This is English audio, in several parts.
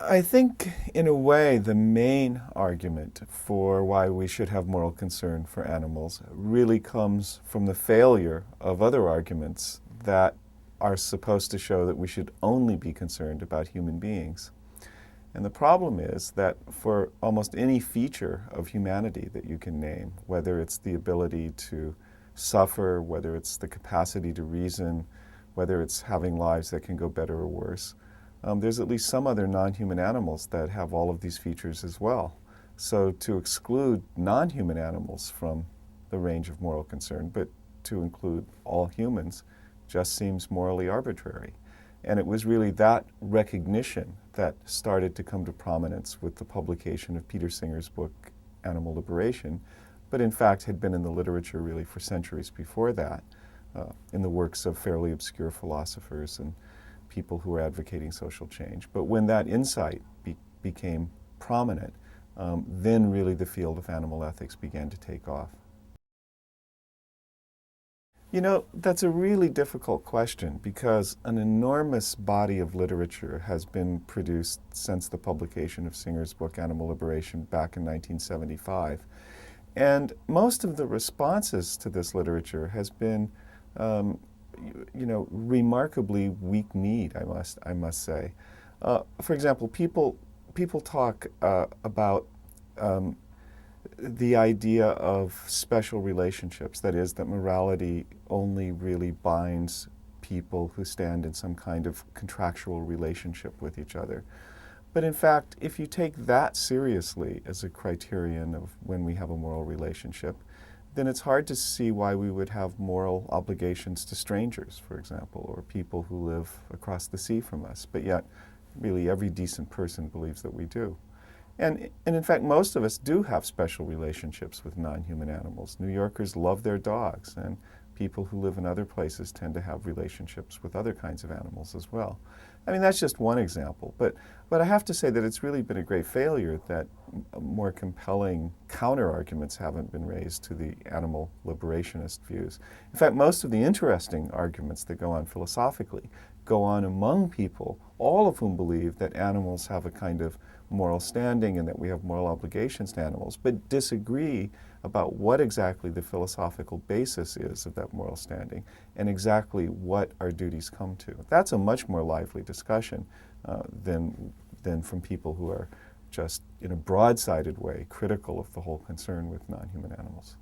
I think, in a way, the main argument for why we should have moral concern for animals really comes from the failure of other arguments that are supposed to show that we should only be concerned about human beings. And the problem is that for almost any feature of humanity that you can name, whether it's the ability to suffer, whether it's the capacity to reason, whether it's having lives that can go better or worse, there's at least some other non-human animals that have all of these features as well. So to exclude non-human animals from the range of moral concern, but to include all humans, just seems morally arbitrary. And it was really that recognition that started to come to prominence with the publication of Peter Singer's book, Animal Liberation, but in fact had been in the literature really for centuries before that, in the works of fairly obscure philosophers and people who were advocating social change. But when that insight became prominent, then really the field of animal ethics began to take off. You know, that's a really difficult question because an enormous body of literature has been produced since the publication of Singer's book, Animal Liberation, back in 1975. And most of the responses to this literature has been, remarkably weak-kneed, I must say. For example, people talk about the idea of special relationships, that is, that morality only really binds people who stand in some kind of contractual relationship with each other. But in fact, if you take that seriously as a criterion of when we have a moral relationship, then it's hard to see why we would have moral obligations to strangers, for example, or people who live across the sea from us. But yet, really every decent person believes that we do. And in fact, most of us do have special relationships with non-human animals. New Yorkers love their dogs, and people who live in other places tend to have relationships with other kinds of animals as well. I mean, that's just one example, but I have to say that it's really been a great failure that more compelling counter-arguments haven't been raised to the animal liberationist views. In fact, most of the interesting arguments that go on philosophically go on among people, all of whom believe that animals have a kind of moral standing and that we have moral obligations to animals, but disagree about what exactly the philosophical basis is of that moral standing and exactly what our duties come to. That's a much more lively discussion than from people who are just, in a broad-sided way, critical of the whole concern with non-human animals.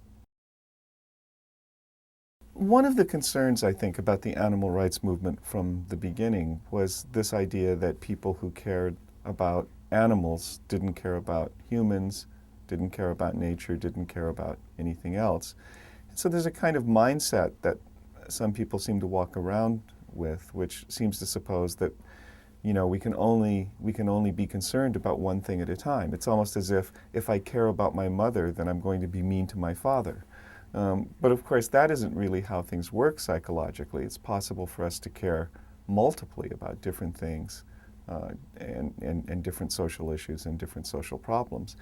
One of the concerns, I think, about the animal rights movement from the beginning was this idea that people who cared about animals didn't care about humans, didn't care about nature, didn't care about anything else. And so there's a kind of mindset that some people seem to walk around with, which seems to suppose that, we can only be concerned about one thing at a time. It's almost as if I care about my mother, then I'm going to be mean to my father. But of course, that isn't really how things work psychologically. It's possible for us to care multiply about different things and different social issues and different social problems.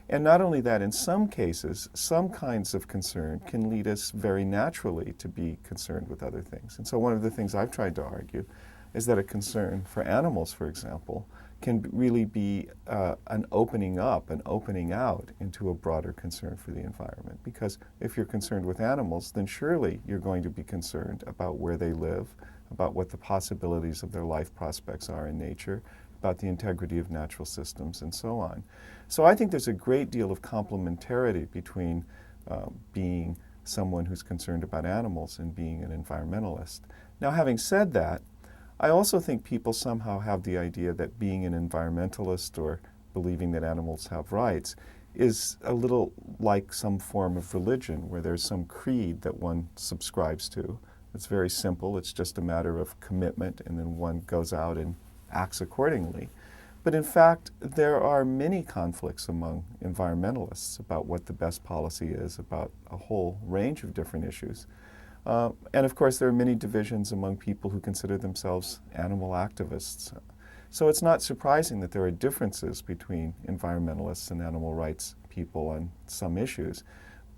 And not only that, in some cases, some kinds of concern can lead us very naturally to be concerned with other things. And so one of the things I've tried to argue is that a concern for animals, for example, can really be an opening up, an opening out into a broader concern for the environment. Because if you're concerned with animals, then surely you're going to be concerned about where they live, about what the possibilities of their life prospects are in nature, about the integrity of natural systems, and so on. So I think there's a great deal of complementarity between being someone who's concerned about animals and being an environmentalist. Now, having said that, I also think people somehow have the idea that being an environmentalist or believing that animals have rights is a little like some form of religion where there's some creed that one subscribes to. It's very simple. It's just a matter of commitment, and then one goes out and acts accordingly. But in fact, there are many conflicts among environmentalists about what the best policy is about a whole range of different issues. And of course, there are many divisions among people who consider themselves animal activists. So it's not surprising that there are differences between environmentalists and animal rights people on some issues.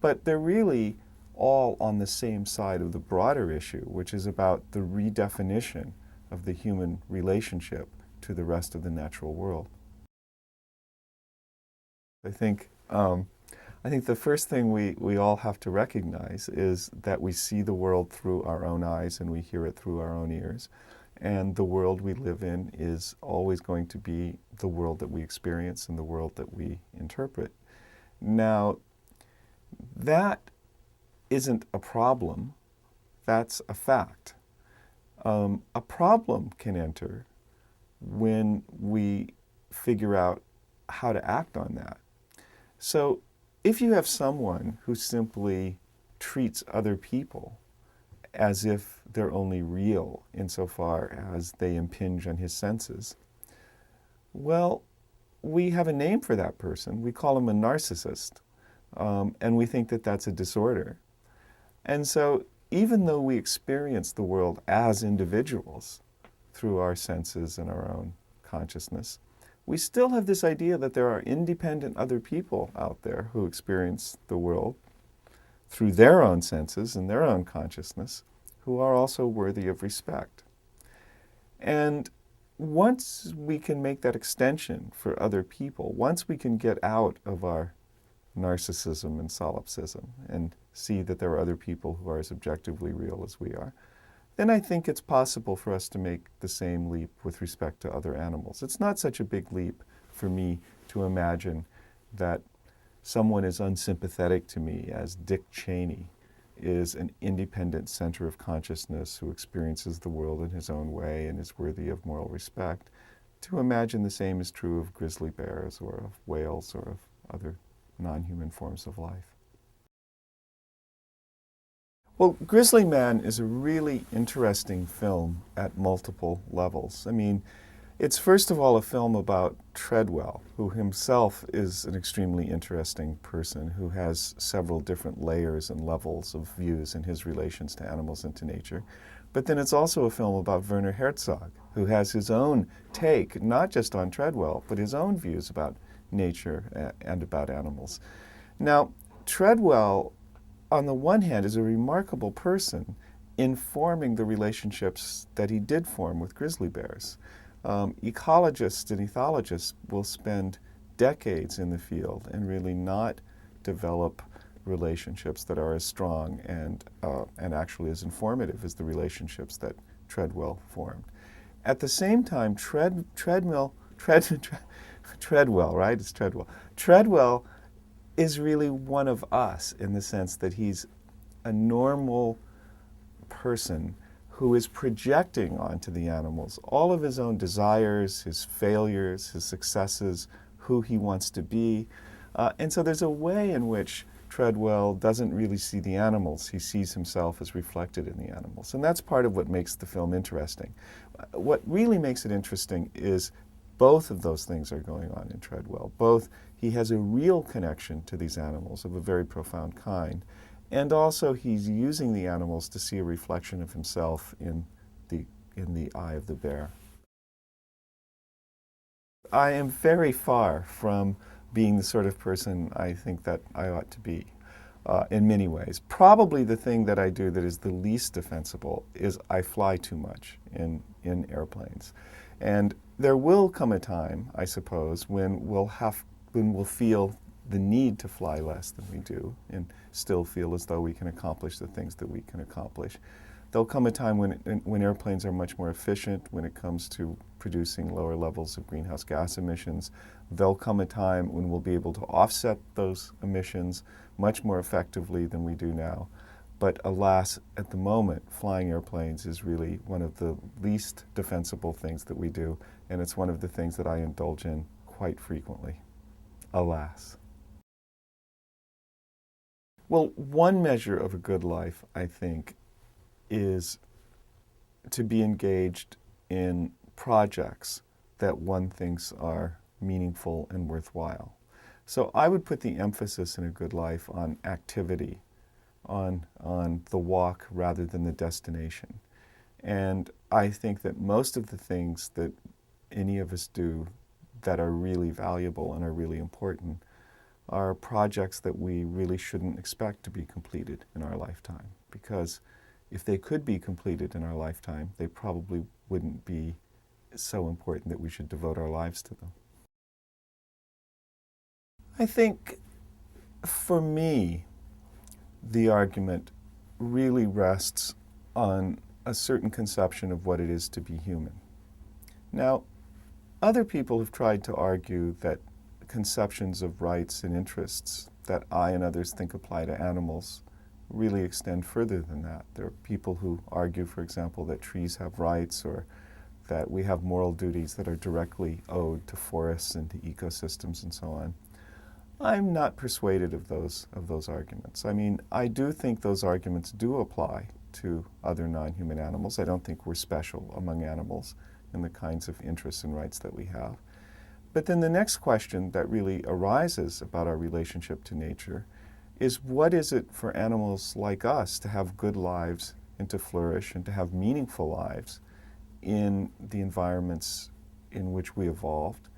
But they're really all on the same side of the broader issue, which is about the redefinition of the human relationship to the rest of the natural world. I think the first thing we all have to recognize is that we see the world through our own eyes and we hear it through our own ears. And the world we live in is always going to be the world that we experience and the world that we interpret. Now, that isn't a problem, that's a fact. A problem can enter when we figure out how to act on that. So if you have someone who simply treats other people as if they're only real insofar as they impinge on his senses, well, we have a name for that person. We call him a narcissist, and we think that that's a disorder. And so even though we experience the world as individuals through our senses and our own consciousness, we still have this idea that there are independent other people out there who experience the world through their own senses and their own consciousness, who are also worthy of respect. And once we can make that extension for other people, once we can get out of our narcissism and solipsism and see that there are other people who are as objectively real as we are, then I think it's possible for us to make the same leap with respect to other animals. It's not such a big leap for me to imagine that someone as unsympathetic to me as Dick Cheney is an independent center of consciousness who experiences the world in his own way and is worthy of moral respect, to imagine the same is true of grizzly bears or of whales or of other non-human forms of life. Well, Grizzly Man is a really interesting film at multiple levels. I mean, it's first of all a film about Treadwell, who himself is an extremely interesting person who has several different layers and levels of views in his relations to animals and to nature. But then it's also a film about Werner Herzog, who has his own take, not just on Treadwell, but his own views about nature and about animals. Now, Treadwell, on the one hand, is a remarkable person in forming the relationships that he did form with grizzly bears. Ecologists and ethologists will spend decades in the field and really not develop relationships that are as strong and actually as informative as the relationships that Treadwell formed. At the same time, Treadwell, right? It's Treadwell. Treadwell is really one of us in the sense that he's a normal person who is projecting onto the animals all of his own desires, his failures, his successes, who he wants to be. And so there's a way in which Treadwell doesn't really see the animals. He sees himself as reflected in the animals. And that's part of what makes the film interesting. What really makes it interesting is both of those things are going on in Treadwell. Both he has a real connection to these animals of a very profound kind, and also he's using the animals to see a reflection of himself in the eye of the bear. I am very far from being the sort of person I think that I ought to be in many ways. Probably the thing that I do that is the least defensible is I fly too much in airplanes. And there will come a time, I suppose, when we'll feel the need to fly less than we do and still feel as though we can accomplish the things that we can accomplish. There'll come a time when airplanes are much more efficient when it comes to producing lower levels of greenhouse gas emissions. There'll come a time when we'll be able to offset those emissions much more effectively than we do now. But alas, at the moment, flying airplanes is really one of the least defensible things that we do, and it's one of the things that I indulge in quite frequently. Alas. Well, one measure of a good life, I think, is to be engaged in projects that one thinks are meaningful and worthwhile. So I would put the emphasis in a good life on activity, on the walk rather than the destination. And I think that most of the things that any of us do that are really valuable and are really important are projects that we really shouldn't expect to be completed in our lifetime. Because if they could be completed in our lifetime, they probably wouldn't be so important that we should devote our lives to them. I think for me, the argument really rests on a certain conception of what it is to be human. Now, other people have tried to argue that conceptions of rights and interests that I and others think apply to animals really extend further than that. There are people who argue, for example, that trees have rights, or that we have moral duties that are directly owed to forests and to ecosystems and so on. I'm not persuaded of those arguments. I mean, I do think those arguments do apply to other non-human animals. I don't think we're special among animals in the kinds of interests and rights that we have. But then the next question that really arises about our relationship to nature is, what is it for animals like us to have good lives and to flourish and to have meaningful lives in the environments in which we evolved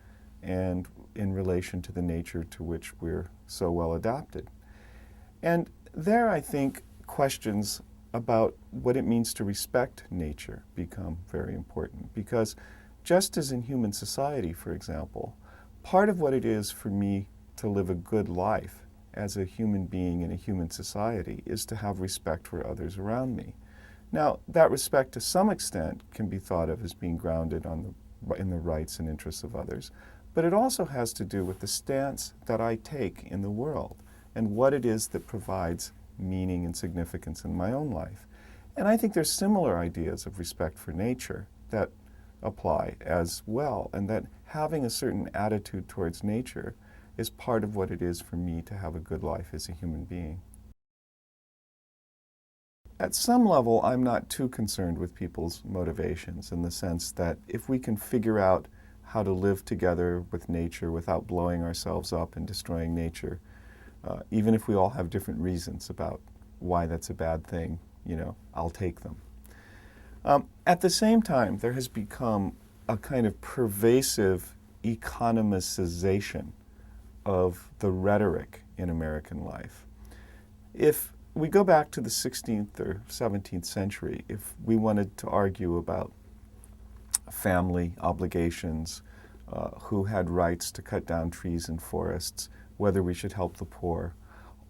and in relation to the nature to which we're so well adapted? And there, I think, questions about what it means to respect nature become very important, because just as in human society, for example, part of what it is for me to live a good life as a human being in a human society is to have respect for others around me. Now, that respect to some extent can be thought of as being grounded in the rights and interests of others, but it also has to do with the stance that I take in the world and what it is that provides meaning and significance in my own life. And I think there's similar ideas of respect for nature that apply as well, and that having a certain attitude towards nature is part of what it is for me to have a good life as a human being. At some level, I'm not too concerned with people's motivations, in the sense that if we can figure out how to live together with nature without blowing ourselves up and destroying nature, even if we all have different reasons about why that's a bad thing, I'll take them. At the same time, there has become a kind of pervasive economicization of the rhetoric in American life. If we go back to the 16th or 17th century, if we wanted to argue about family obligations, who had rights to cut down trees and forests, whether we should help the poor,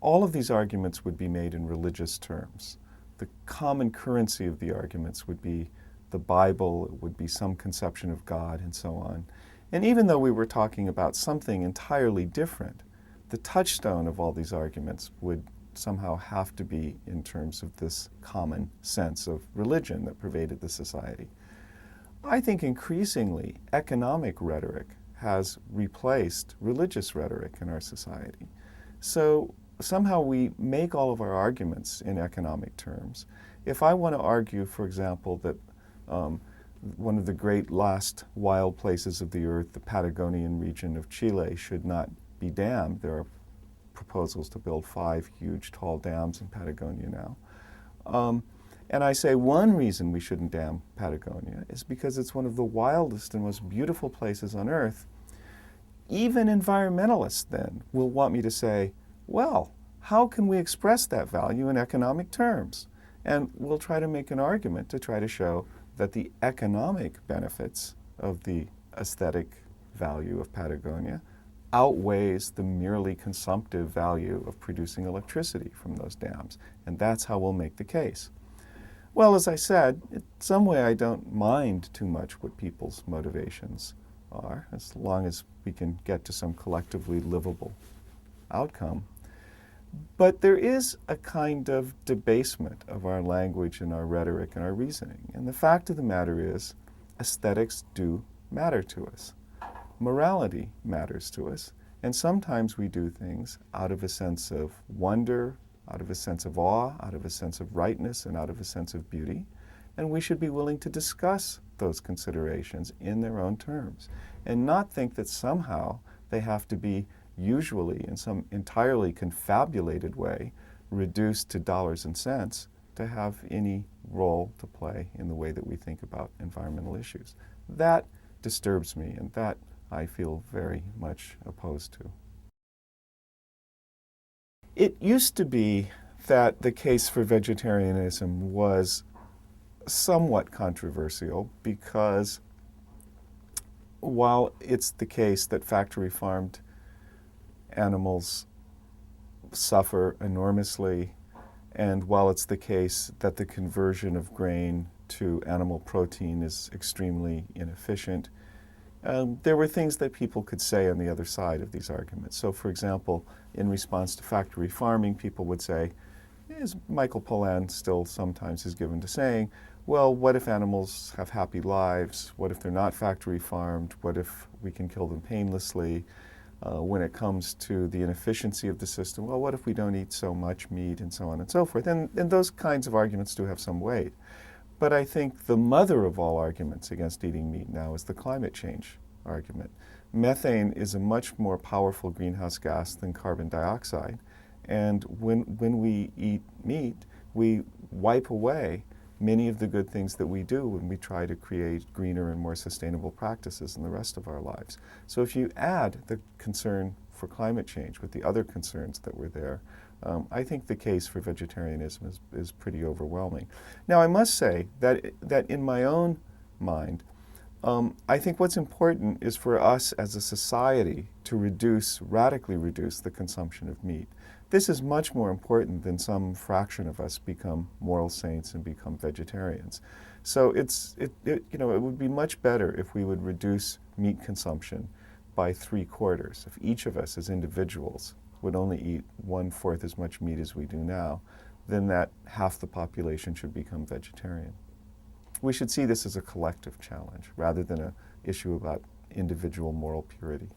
all of these arguments would be made in religious terms. The common currency of the arguments would be the Bible, it would be some conception of God, and so on. And even though we were talking about something entirely different, the touchstone of all these arguments would somehow have to be in terms of this common sense of religion that pervaded the society. I think increasingly economic rhetoric has replaced religious rhetoric in our society. So somehow we make all of our arguments in economic terms. If I want to argue, for example, that one of the great last wild places of the earth, the Patagonian region of Chile, should not be dammed, there are proposals to build 5 huge tall dams in Patagonia now. And I say one reason we shouldn't dam Patagonia is because it's one of the wildest and most beautiful places on earth. Even environmentalists then will want me to say, well, how can we express that value in economic terms? And we'll try to make an argument to try to show that the economic benefits of the aesthetic value of Patagonia outweighs the merely consumptive value of producing electricity from those dams. And that's how we'll make the case. Well, as I said, in some way I don't mind too much what people's motivations are, as long as we can get to some collectively livable outcome. But there is a kind of debasement of our language and our rhetoric and our reasoning. And the fact of the matter is, aesthetics do matter to us. Morality matters to us. And sometimes we do things out of a sense of wonder, out of a sense of awe, out of a sense of rightness, and out of a sense of beauty. And we should be willing to discuss those considerations in their own terms, and not think that somehow they have to be, usually in some entirely confabulated way, reduced to dollars and cents to have any role to play in the way that we think about environmental issues. That disturbs me, and that I feel very much opposed to. It used to be that the case for vegetarianism was somewhat controversial, because while it's the case that factory farmed animals suffer enormously, and while it's the case that the conversion of grain to animal protein is extremely inefficient, there were things that people could say on the other side of these arguments. So, for example, in response to factory farming, people would say, as Michael Pollan still sometimes is given to saying, well, what if animals have happy lives? What if they're not factory farmed? What if we can kill them painlessly? When it comes to the inefficiency of the system, well, what if we don't eat so much meat, and so on and so forth? And those kinds of arguments do have some weight. But I think the mother of all arguments against eating meat now is the climate change argument. Methane is a much more powerful greenhouse gas than carbon dioxide. And when we eat meat, we wipe away many of the good things that we do when we try to create greener and more sustainable practices in the rest of our lives. So if you add the concern for climate change with the other concerns that were there, I think the case for vegetarianism is pretty overwhelming. Now, I must say that in my own mind, I think what's important is for us as a society to radically reduce the consumption of meat. This is much more important than some fraction of us become moral saints and become vegetarians. So it would be much better if we would reduce meat consumption by 3/4. If each of us as individuals would only eat 1/4 as much meat as we do now, then that half the population should become vegetarian. We should see this as a collective challenge rather than an issue about individual moral purity.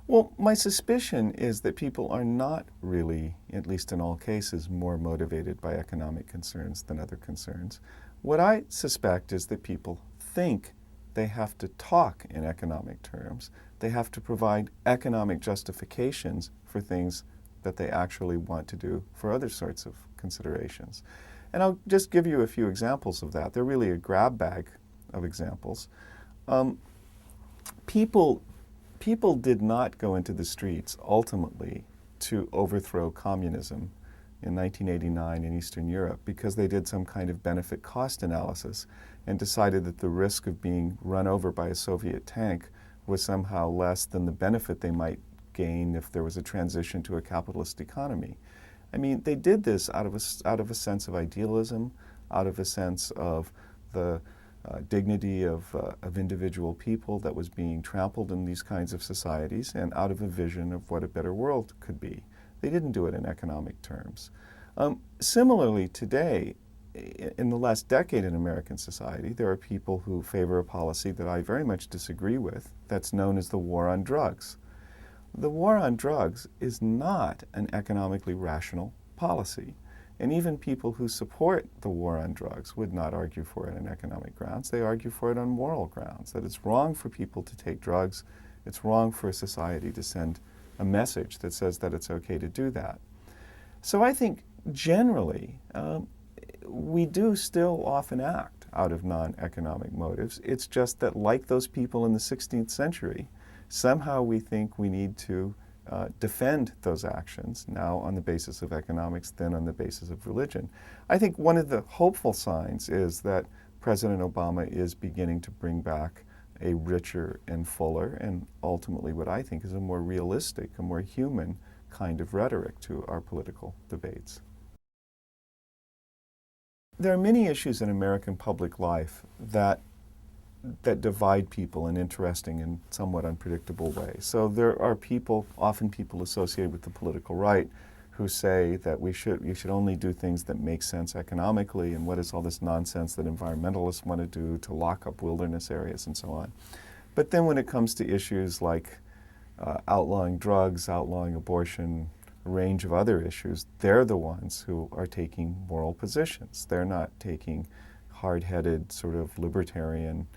Well, my suspicion is that people are not really, at least in all cases, more motivated by economic concerns than other concerns. What I suspect is that people think they have to talk in economic terms. They have to provide economic justifications for things that they actually want to do for other sorts of considerations. And I'll just give you a few examples of that. They're really a grab bag of examples. People did not go into the streets ultimately to overthrow communism in 1989 in Eastern Europe because they did some kind of benefit cost analysis and decided that the risk of being run over by a Soviet tank was somehow less than the benefit they might gain if there was a transition to a capitalist economy. I mean, they did this out of a sense of idealism, out of a sense of the dignity of individual people that was being trampled in these kinds of societies, and out of a vision of what a better world could be. They didn't do it in economic terms. Similarly, today, in the last decade in American society, there are people who favor a policy that I very much disagree with that's known as the war on drugs. The war on drugs is not an economically rational policy. And even people who support the war on drugs would not argue for it on economic grounds. They argue for it on moral grounds, that it's wrong for people to take drugs. It's wrong for a society to send a message that says that it's okay to do that. So I think generally, we do still often act out of non-economic motives. It's just that, like those people in the 16th century, somehow we think we need to defend those actions, now on the basis of economics, then on the basis of religion. I think one of the hopeful signs is that President Obama is beginning to bring back a richer and fuller, and ultimately what I think is a more realistic, a more human kind of rhetoric to our political debates. There are many issues in American public life that divide people in interesting and somewhat unpredictable ways. So there are often people associated with the political right, who say that you should only do things that make sense economically, and what is all this nonsense that environmentalists want to do to lock up wilderness areas and so on. But then when it comes to issues like outlawing drugs, outlawing abortion, a range of other issues, they're the ones who are taking moral positions. They're not taking hard-headed sort of libertarian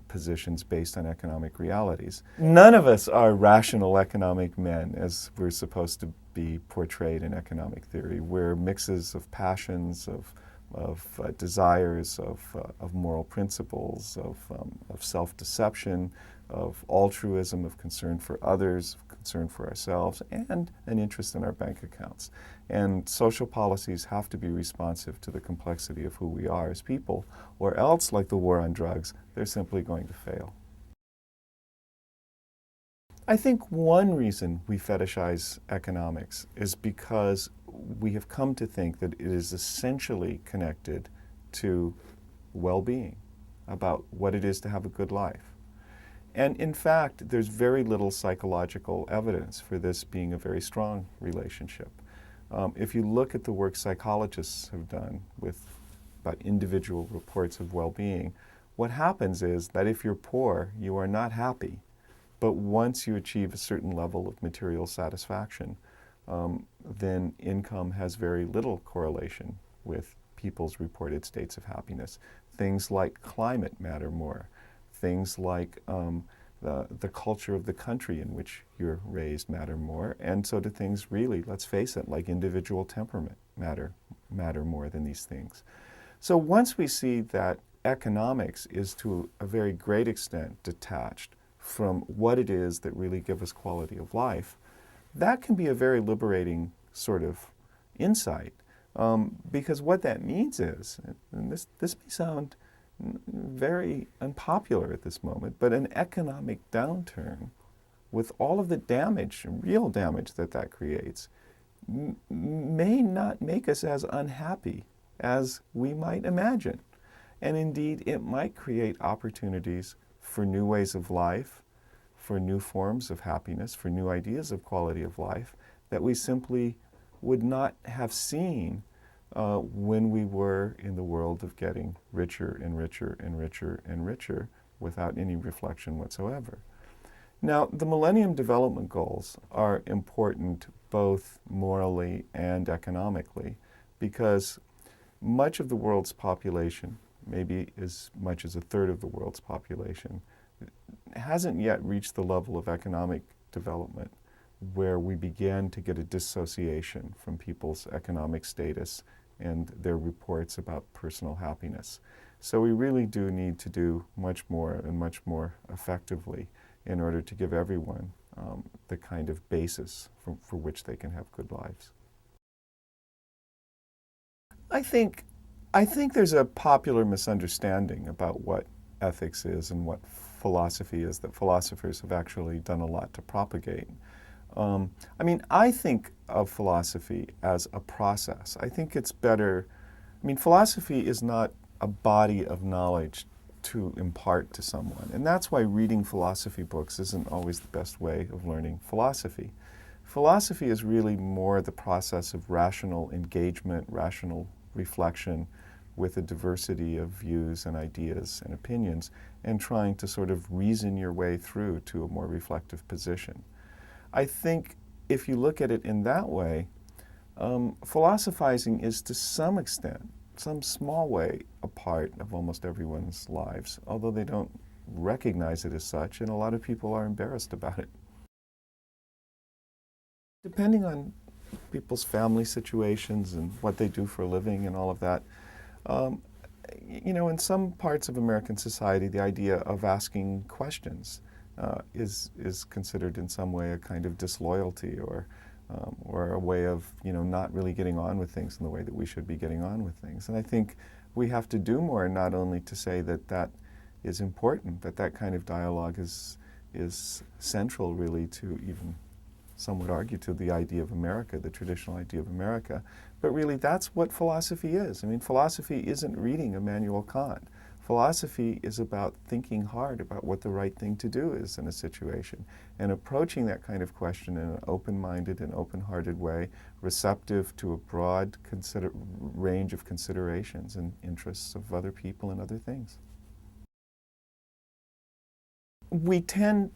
positions based on economic realities. None of us are rational economic men as we're supposed to be portrayed in economic theory. We're mixes of passions, of desires, of moral principles, of self-deception, of altruism, of concern for others, of concern for ourselves, and an interest in our bank accounts. And social policies have to be responsive to the complexity of who we are as people, or else, like the war on drugs, they're simply going to fail. I think one reason we fetishize economics is because we have come to think that it is essentially connected to well-being, about what it is to have a good life. And in fact, there's very little psychological evidence for this being a very strong relationship. If you look at the work psychologists have done with about individual reports of well-being, what happens is that if you're poor, you are not happy. But once you achieve a certain level of material satisfaction, then income has very little correlation with people's reported states of happiness. Things like climate matter more. Things like the culture of the country in which you're raised matter more. And so do things really, let's face it, like individual temperament matter more than these things. So once we see that economics is to a very great extent detached from what it is that really gives us quality of life, that can be a very liberating sort of insight. Because what that means is, and this may sound very unpopular at this moment, but an economic downturn with all of the damage, real damage that creates, may not make us as unhappy as we might imagine. And indeed, it might create opportunities for new ways of life, for new forms of happiness, for new ideas of quality of life that we simply would not have seen when we were in the world of getting richer and richer and richer and richer without any reflection whatsoever. Now, the Millennium Development Goals are important both morally and economically because much of the world's population, maybe as much as a third of the world's population, hasn't yet reached the level of economic development where we began to get a dissociation from people's economic status and their reports about personal happiness. So we really do need to do much more and much more effectively in order to give everyone the kind of basis for which they can have good lives. I think there's a popular misunderstanding about what ethics is and what philosophy is that philosophers have actually done a lot to propagate. I think of philosophy as a process. I think it's better, philosophy is not a body of knowledge to impart to someone. And that's why reading philosophy books isn't always the best way of learning philosophy. Philosophy is really more the process of rational engagement, rational reflection with a diversity of views and ideas and opinions, and trying to sort of reason your way through to a more reflective position. I think if you look at it in that way, philosophizing is to some extent, some small way, a part of almost everyone's lives, although they don't recognize it as such, and a lot of people are embarrassed about it. Depending on people's family situations and what they do for a living and all of that, in some parts of American society, the idea of asking questions is considered in some way a kind of disloyalty or a way of not really getting on with things in the way that we should be getting on with things. And I think we have to do more, not only to say that is important, that kind of dialogue is central really to even, some would argue, to the idea of America, the traditional idea of America. But really that's what philosophy is. Philosophy isn't reading Immanuel Kant. Philosophy is about thinking hard about what the right thing to do is in a situation and approaching that kind of question in an open-minded and open-hearted way, receptive to a broad range of considerations and interests of other people and other things. We tend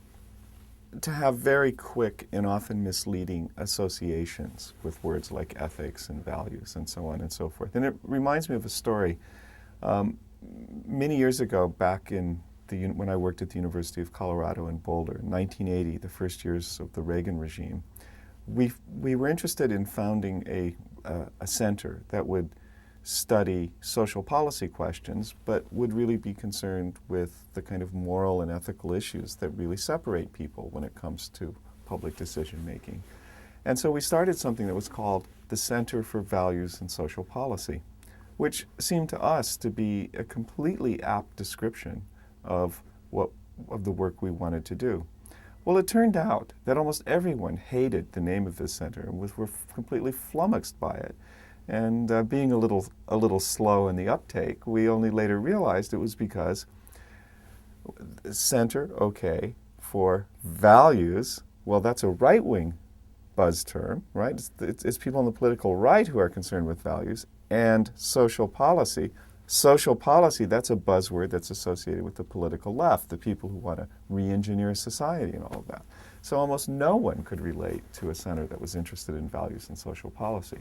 to have very quick and often misleading associations with words like ethics and values and so on and so forth. And it reminds me of a story. Many years ago, back when I worked at the University of Colorado in Boulder, in 1980, the first years of the Reagan regime, we were interested in founding a center that would study social policy questions, but would really be concerned with the kind of moral and ethical issues that really separate people when it comes to public decision making. And so we started something that was called the Center for Values and Social Policy, which seemed to us to be a completely apt description of the work we wanted to do. Well, it turned out that almost everyone hated the name of this center and were completely flummoxed by it. And being a little slow in the uptake, we only later realized it was because center, okay, for values, well, that's a right-wing buzz term, right? It's people on the political right who are concerned with values, and social policy. Social policy, that's a buzzword that's associated with the political left, the people who want to re-engineer society and all of that. So almost no one could relate to a center that was interested in values and social policy.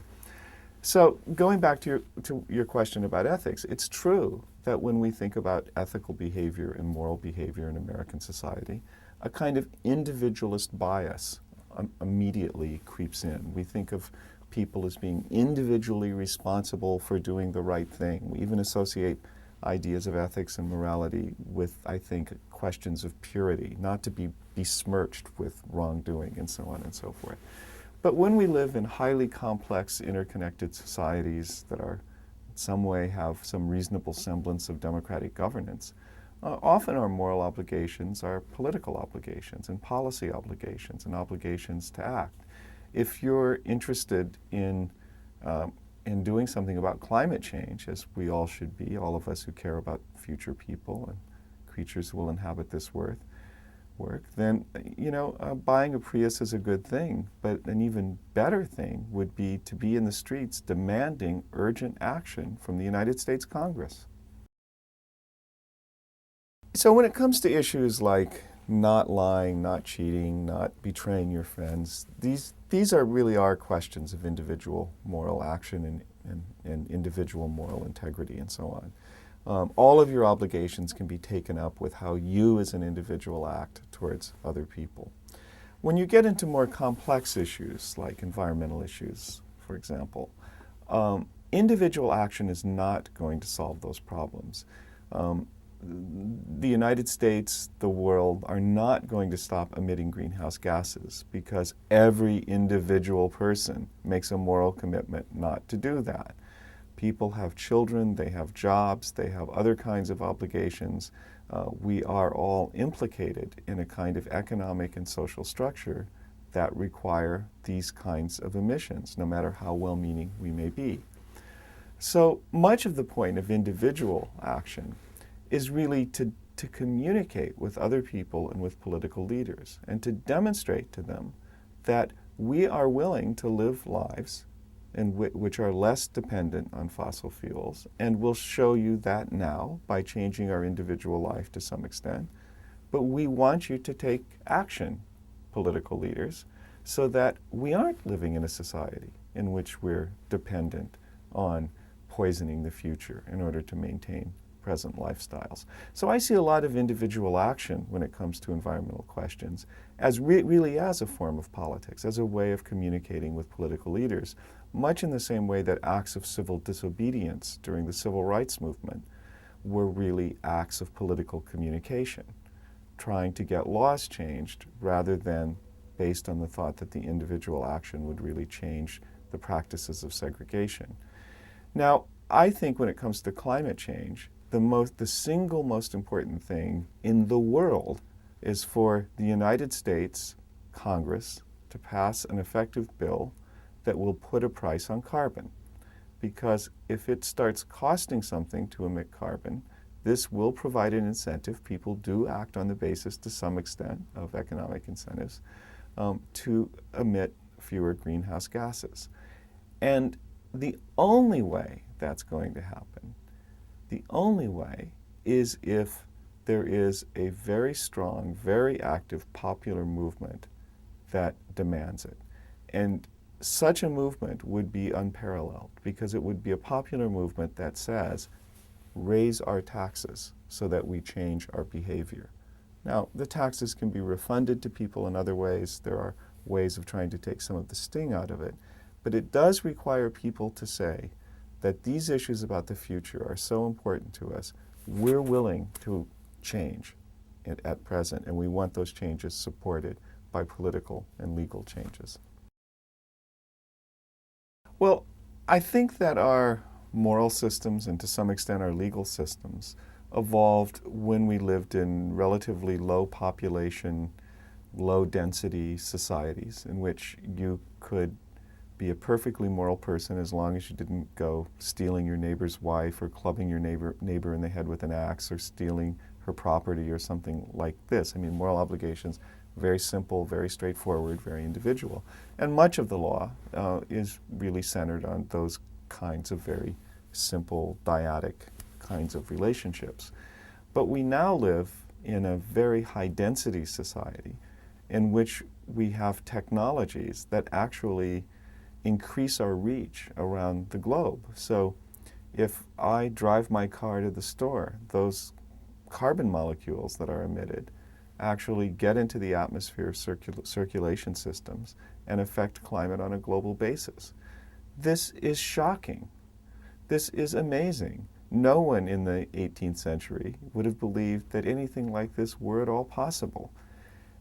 So going back to your question about ethics, it's true that when we think about ethical behavior and moral behavior in American society, a kind of individualist bias immediately creeps in. We think of people as being individually responsible for doing the right thing. We even associate ideas of ethics and morality with, I think, questions of purity, not to be besmirched with wrongdoing and so on and so forth. But when we live in highly complex, interconnected societies that are in some way have some reasonable semblance of democratic governance, often our moral obligations are political obligations and policy obligations and obligations to act. If you're interested in doing something about climate change, as we all should be, all of us who care about future people and creatures who will inhabit this work, then buying a Prius is a good thing, but an even better thing would be to be in the streets demanding urgent action from the United States Congress. So when it comes to issues like not lying, not cheating, not betraying your friends, these really are questions of individual moral action and individual moral integrity and so on. All of your obligations can be taken up with how you as an individual act towards other people. When you get into more complex issues, like environmental issues, for example, individual action is not going to solve those problems. The United States, the world, are not going to stop emitting greenhouse gases because every individual person makes a moral commitment not to do that. People have children, they have jobs, they have other kinds of obligations. We are all implicated in a kind of economic and social structure that require these kinds of emissions, no matter how well-meaning we may be. So much of the point of individual action is really to communicate with other people and with political leaders and to demonstrate to them that we are willing to live lives which are less dependent on fossil fuels, and we'll show you that now by changing our individual life to some extent. But we want you to take action, political leaders, so that we aren't living in a society in which we're dependent on poisoning the future in order to maintain present lifestyles. So I see a lot of individual action when it comes to environmental questions as really as a form of politics, as a way of communicating with political leaders, much in the same way that acts of civil disobedience during the civil rights movement were really acts of political communication, trying to get laws changed rather than based on the thought that the individual action would really change the practices of segregation. Now, I think when it comes to climate change, the single most important thing in the world is for the United States Congress to pass an effective bill that will put a price on carbon. Because if it starts costing something to emit carbon, this will provide an incentive. People do act on the basis, to some extent, of economic incentives to emit fewer greenhouse gases. And the only way that's going to happen, the only way, is if there is a very strong, very active popular movement that demands it. And such a movement would be unparalleled because it would be a popular movement that says, raise our taxes so that we change our behavior. Now, the taxes can be refunded to people in other ways. There are ways of trying to take some of the sting out of it. But it does require people to say that these issues about the future are so important to us, we're willing to change it at present, and we want those changes supported by political and legal changes. Well, I think that our moral systems, and to some extent our legal systems, evolved when we lived in relatively low population low-density societies in which you could be a perfectly moral person as long as you didn't go stealing your neighbor's wife or clubbing your neighbor in the head with an axe or stealing her property or something like this. I mean, moral obligations, very simple, very straightforward, very individual. And much of the law is really centered on those kinds of very simple, dyadic kinds of relationships. But we now live in a very high-density society in which we have technologies that actually increase our reach around the globe. So if I drive my car to the store, those carbon molecules that are emitted actually get into the atmosphere circulation systems and affect climate on a global basis. This is shocking. This is amazing. No one in the 18th century would have believed that anything like this were at all possible.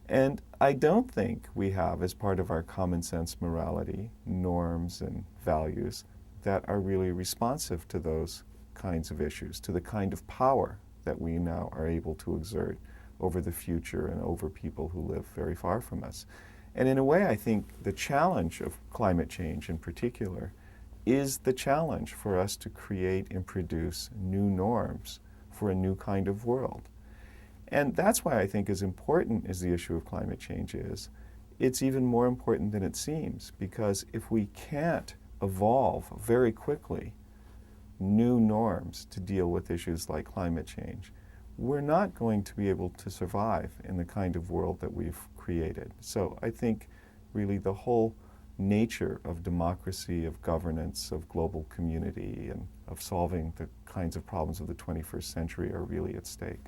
And I don't think we have, as part of our common sense morality, norms and values that are really responsive to those kinds of issues, to the kind of power that we now are able to exert over the future and over people who live very far from us. And in a way, I think the challenge of climate change in particular is the challenge for us to create and produce new norms for a new kind of world. And that's why I think as important as the issue of climate change is, it's even more important than it seems, because if we can't evolve very quickly new norms to deal with issues like climate change, we're not going to be able to survive in the kind of world that we've created. So I think really the whole nature of democracy, of governance, of global community, and of solving the kinds of problems of the 21st century are really at stake.